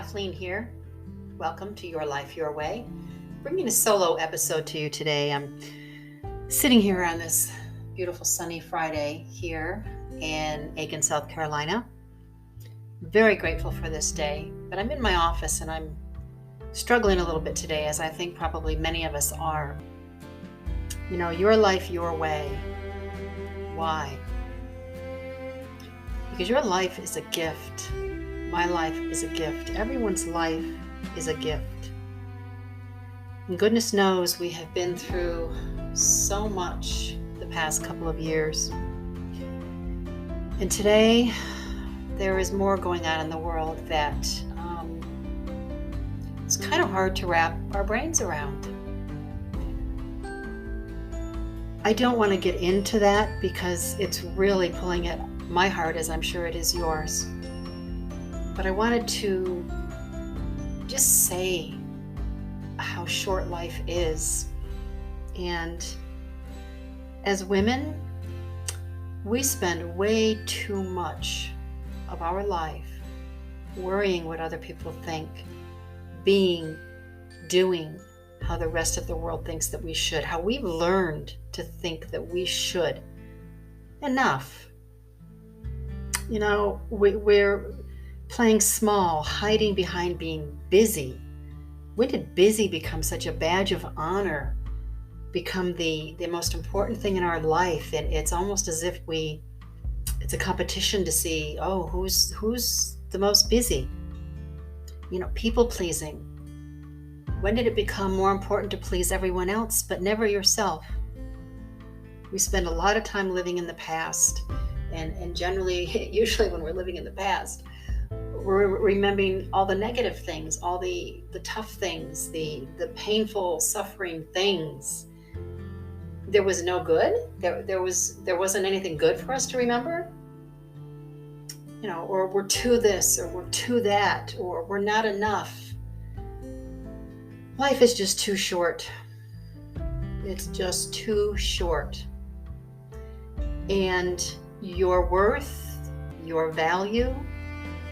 Kathleen here. Welcome to Your Life, Your Way. Bringing a solo episode to you today. I'm sitting here on this beautiful sunny Friday here in Aiken, South Carolina. Very grateful for this day, but I'm in my office and I'm struggling a little bit today, as I think probably many of us are. You know, your life, your way. Why? Because your life is a gift. My life is a gift. Everyone's life is a gift. And goodness knows we have been through so much the past couple of years. And today, there is more going on in the world that it's kind of hard to wrap our brains around. I don't want to get into that because it's really pulling at my heart, as I'm sure it is yours. But I wanted to just say how short life is. And as women, we spend way too much of our life worrying what other people think, being, doing how the rest of the world thinks that we should, how we've learned to think that we should. Enough. You know, we're playing small, hiding behind being busy. When did busy become such a badge of honor, become the most important thing in our life? And it's almost as if it's a competition to see, oh, who's the most busy? You know, people pleasing. When did it become more important to please everyone else, but never yourself? We spend a lot of time living in the past, and generally, usually when we're living in the past, we're remembering all the negative things, all the tough things, the painful, suffering things. There was no good. There wasn't anything good for us to remember. You know, or we're too this, or we're too that, or we're not enough. Life is just too short. It's just too short. And your worth, your value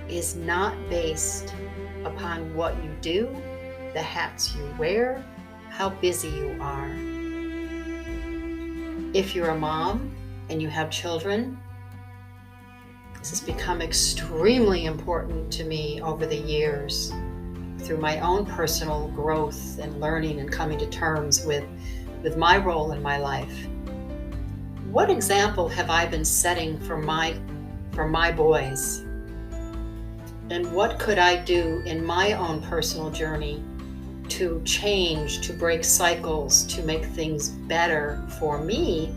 is not based upon what you do, the hats you wear, how busy you are. If you're a mom and you have children, this has become extremely important to me over the years through my own personal growth and learning and coming to terms with my role in my life. What example have I been setting for my boys? And what could I do in my own personal journey to change, to break cycles, to make things better for me,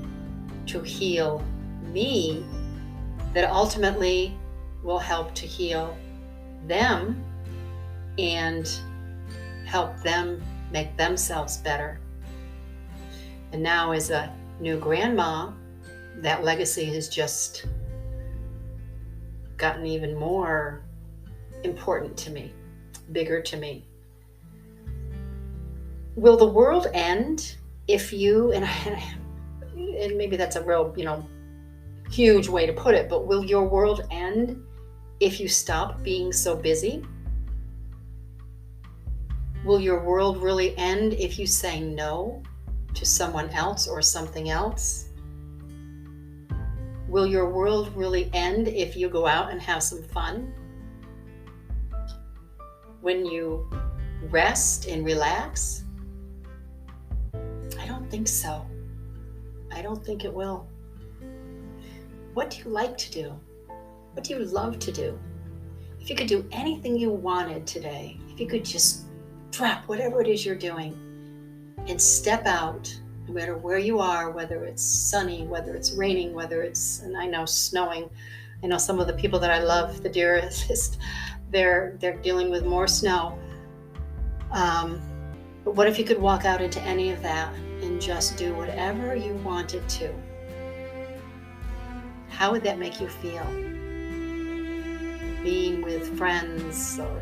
to heal me, that ultimately will help to heal them and help them make themselves better. And now, as a new grandma, that legacy has just gotten even more important to me, bigger to me. Will the world end if you, and maybe that's a real, huge way to put it, but will your world end if you stop being so busy? Will your world really end if you say no to someone else or something else? Will your world really end if you go out and have some fun? When you rest and relax? I don't think so. I don't think it will. What do you like to do? What do you love to do? If you could do anything you wanted today, if you could just drop whatever it is you're doing and step out, no matter where you are, whether it's sunny, whether it's raining, whether it's, and I know, snowing. I know some of the people that I love the dearest, they're dealing with more snow. But what if you could walk out into any of that and just do whatever you wanted to? How would that make you feel? Being with friends, or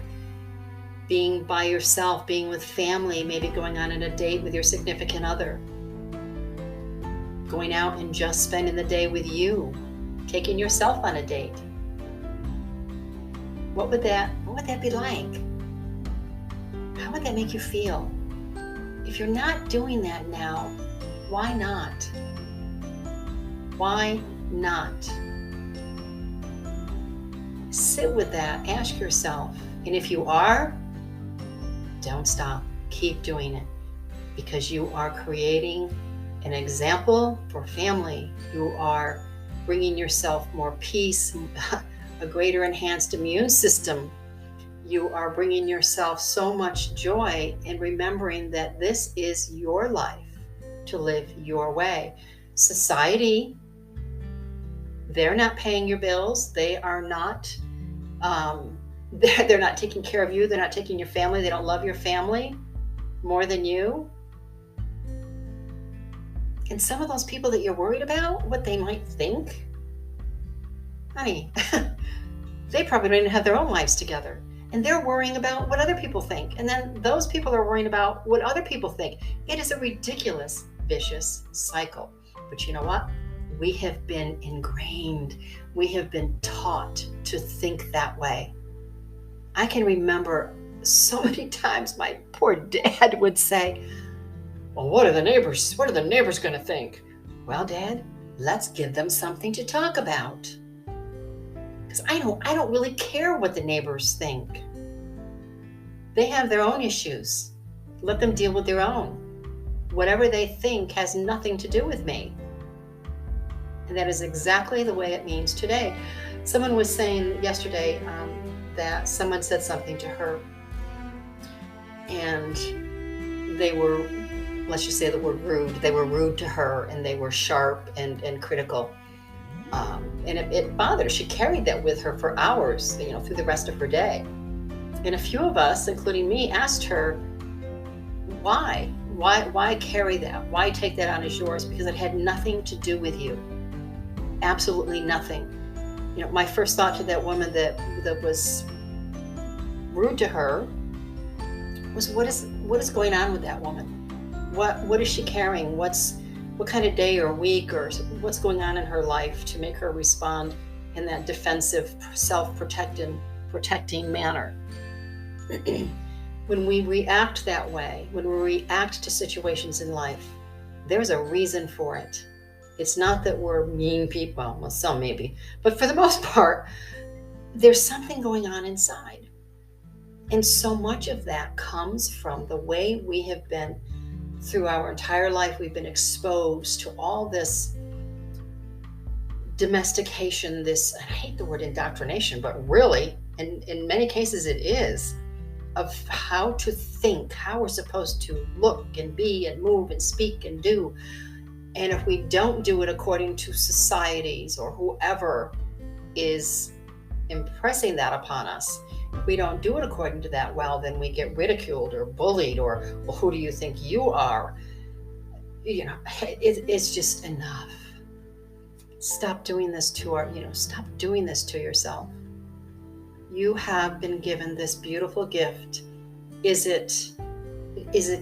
being by yourself, being with family, maybe going on a date with your significant other, going out and just spending the day with you, taking yourself on a date. What would that be like? How would that make you feel? If you're not doing that now, why not? Why not? Sit with that, ask yourself. And if you are, don't stop. Keep doing it, because you are creating an example for family. You are bringing yourself more peace, a greater enhanced immune system. You are bringing yourself so much joy and remembering that this is your life to live your way. Society, they're not paying your bills. They are not, they're not taking care of you. They're not taking your family. They don't love your family more than you. And some of those people that you're worried about, what they might think, honey, they probably don't even have their own lives together. And they're worrying about what other people think. And then those people are worrying about what other people think. It is a ridiculous, vicious cycle. But you know what? We have been ingrained. We have been taught to think that way. I can remember so many times my poor dad would say, well, what are the neighbors going to think? Well, Dad, let's give them something to talk about. Because I don't really care what the neighbors think. They have their own issues. Let them deal with their own. Whatever they think has nothing to do with me. And that is exactly the way it means today. Someone was saying yesterday that someone said something to her, and they were, let's just say the word rude. They were rude to her, and they were sharp and critical. And it bothered her. She carried that with her for hours, through the rest of her day. And a few of us, including me, asked her, why? Why carry that? Why take that on as yours? Because it had nothing to do with you. Absolutely nothing. My first thought to that woman that was rude to her was, what is going on with that woman? What is she carrying? What kind of day or week or what's going on in her life to make her respond in that defensive, self-protecting manner? When we react that way, when we react to situations in life, there's a reason for it. It's not that we're mean people, well, some maybe, but for the most part, there's something going on inside. And so much of that comes from the way we have been through our entire life. We've been exposed to all this domestication, this, I hate the word indoctrination, but really, in many cases it is, of how to think, how we're supposed to look and be and move and speak and do. And if we don't do it according to societies or whoever is impressing that upon us, if we don't do it according to that, well, then we get ridiculed or bullied, or, well, who do you think you are? It's just enough. Stop doing this stop doing this to yourself. You have been given this beautiful gift. Is it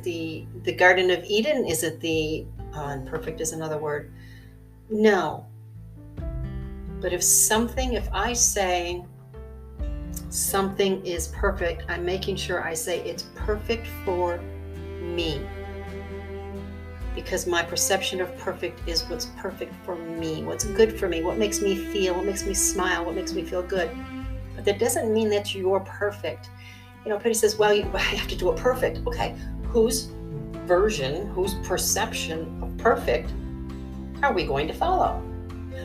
the Garden of Eden? Is it and perfect is another word? No. But if I say something is perfect, I'm making sure I say it's perfect for me. Because my perception of perfect is what's perfect for me, what's good for me, what makes me feel, what makes me smile, what makes me feel good. But that doesn't mean that you're perfect. Patty says, well, I have to do it perfect. Okay, whose perception of perfect are we going to follow?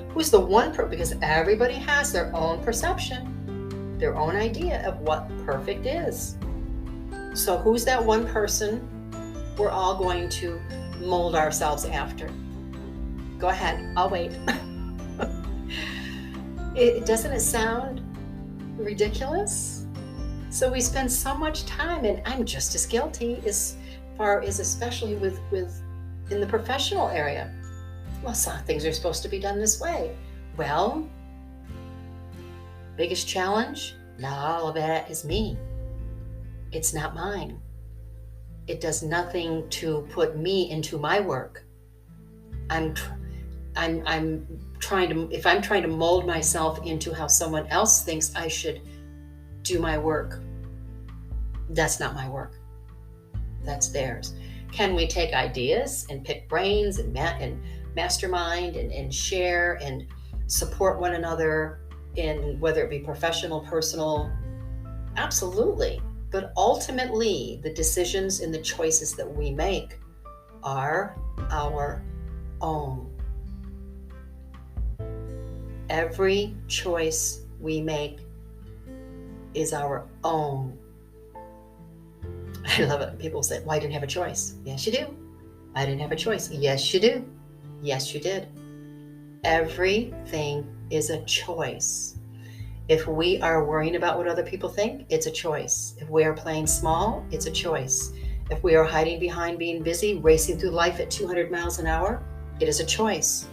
Who's the one because everybody has their own perception, their own idea of what perfect is. So who's that one person we're all going to mold ourselves after? Go ahead, I'll wait. Doesn't it sound ridiculous? So we spend so much time, and I'm just as guilty as far as, especially with in the professional area. Well, some things are supposed to be done this way. Well, biggest challenge, not all of that is me. It's not mine. It does nothing to put me into my work. I'm trying to mold myself into how someone else thinks I should do my work. That's not my work. That's theirs. Can we take ideas and pick brains and mastermind and share and support one another in whether it be professional, personal? Absolutely. But ultimately, the decisions and the choices that we make are our own. Every choice we make is our own. I love it. People say, well, I didn't have a choice. Yes, you do. I didn't have a choice. Yes, you do. Yes, you did. Everything is a choice. If we are worrying about what other people think, it's a choice. If we are playing small, it's a choice. If we are hiding behind being busy, racing through life at 200 miles an hour, it is a choice.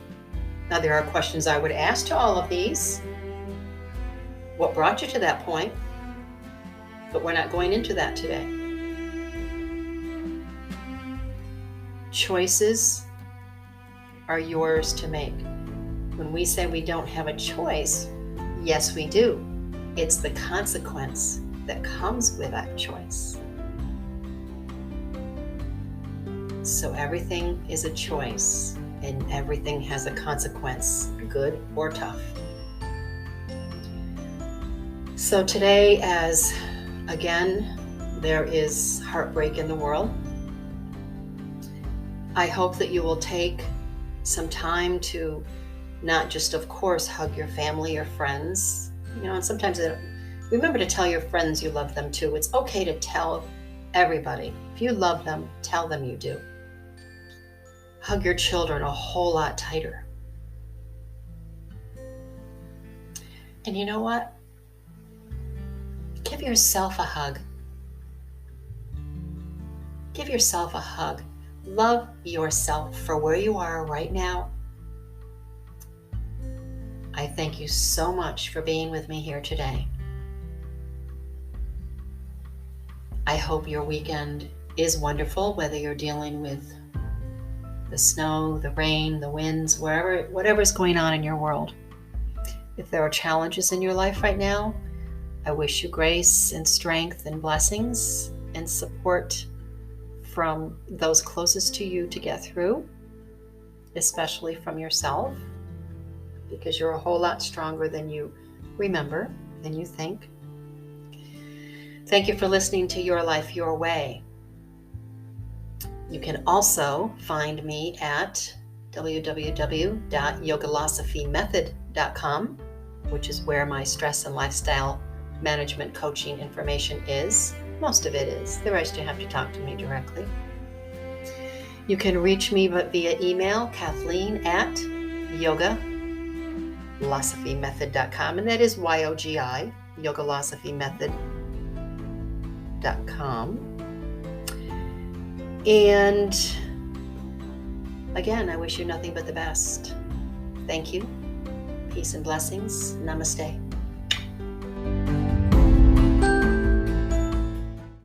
Now, there are questions I would ask to all of these. What brought you to that point? But we're not going into that today. Choices are yours to make. When we say we don't have a choice, yes, we do. It's the consequence that comes with that choice. So everything is a choice, and everything has a consequence, good or tough. So today, as again, there is heartbreak in the world, I hope that you will take some time to not just, of course, hug your family or friends, and sometimes remember to tell your friends you love them too. It's okay to tell everybody. If you love them, tell them you do. Hug your children a whole lot tighter. And you know what? Give yourself a hug. Give yourself a hug. Love yourself for where you are right now. I thank you so much for being with me here today. I hope your weekend is wonderful, whether you're dealing with the snow, the rain, the winds, whatever's going on in your world. If there are challenges in your life right now, I wish you grace and strength and blessings and support from those closest to you to get through, especially from yourself, because you're a whole lot stronger than you remember, than you think. Thank you for listening to Your Life Your Way. You can also find me at www.yogalosophy.com, which is where my stress and lifestyle management coaching information is. Most of it is. The rest you have to talk to me directly. You can reach me via email, Kathleen at yogalosophy.com, and that is YOGI, yogalosophy.com. And again, I wish you nothing but the best. Thank you. Peace and blessings. Namaste.